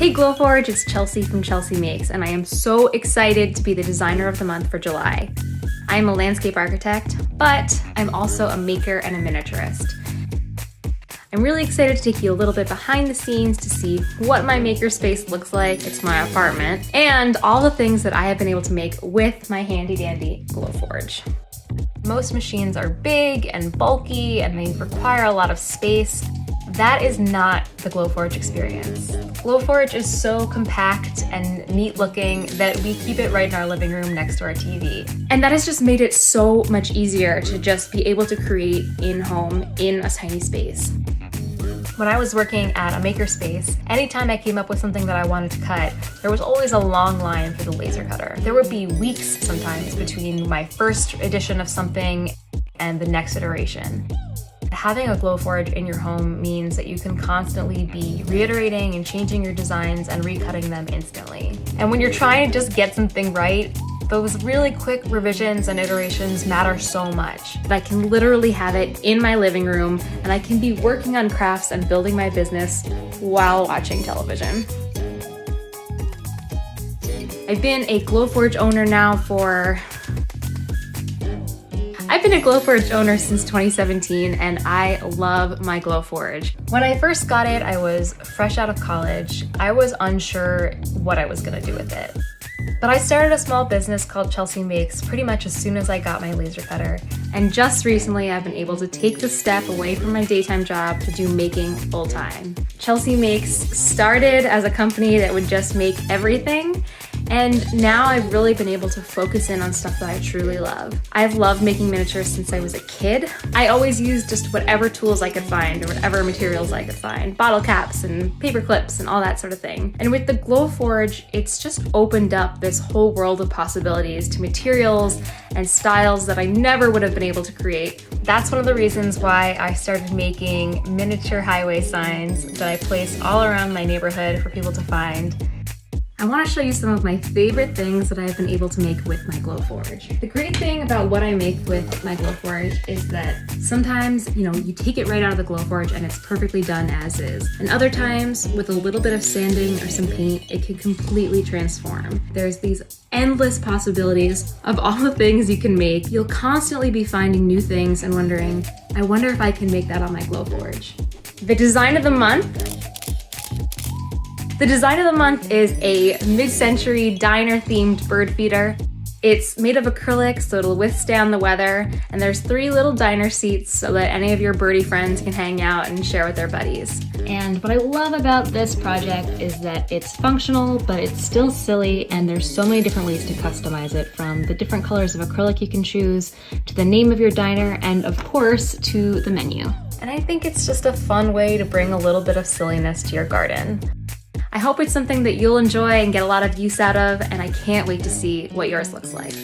Hey Glowforge, it's Chelsea from Chelsea Makes, and I am so excited to be the designer of the month for July. I am a landscape architect, but I'm also a maker and a miniaturist. I'm really excited to take you a little bit behind the scenes to see what my makerspace looks like. It's my apartment, and all the things that I have been able to make with my handy dandy Glowforge. Most machines are big and bulky and they require a lot of space. That is not the Glowforge experience. Glowforge is so compact and neat looking that we keep it right in our living room next to our TV. And that has just made it so much easier to just be able to create in-home in a tiny space. When I was working at a makerspace, anytime I came up with something that I wanted to cut, there was always a long line for the laser cutter. There would be weeks sometimes between my first edition of something and the next iteration. Having a Glowforge in your home means that you can constantly be reiterating and changing your designs and recutting them instantly. And when you're trying to just get something right, those really quick revisions and iterations matter so much. I can literally have it in my living room and I can be working on crafts and building my business while watching television. I've been a Glowforge owner since 2017, and I love my Glowforge. When I first got it, I was fresh out of college. I was unsure what I was gonna do with it. But I started a small business called Chelsea Makes pretty much as soon as I got my laser cutter. And just recently, I've been able to take the step away from my daytime job to do making full time. Chelsea Makes started as a company that would just make everything. And now I've really been able to focus in on stuff that I truly love. I've loved making miniatures since I was a kid. I always used just whatever tools I could find or whatever materials I could find. Bottle caps and paper clips and all that sort of thing. And with the Glowforge, it's just opened up this whole world of possibilities to materials and styles that I never would have been able to create. That's one of the reasons why I started making miniature highway signs that I place all around my neighborhood for people to find. I want to show you some of my favorite things that I've been able to make with my Glowforge. The great thing about what I make with my Glowforge is that sometimes, you take it right out of the Glowforge and it's perfectly done as is. And other times, with a little bit of sanding or some paint, it can completely transform. There's these endless possibilities of all the things you can make. You'll constantly be finding new things and wondering, I wonder if I can make that on my Glowforge. The design of the month. The design of the month is a mid-century diner-themed bird feeder. It's made of acrylic, so it'll withstand the weather, and there's 3 little diner seats so that any of your birdie friends can hang out and share with their buddies. And what I love about this project is that it's functional, but it's still silly, and there's so many different ways to customize it, from the different colors of acrylic you can choose, to the name of your diner, and of course, to the menu. And I think it's just a fun way to bring a little bit of silliness to your garden. I hope it's something that you'll enjoy and get a lot of use out of, and I can't wait to see what yours looks like.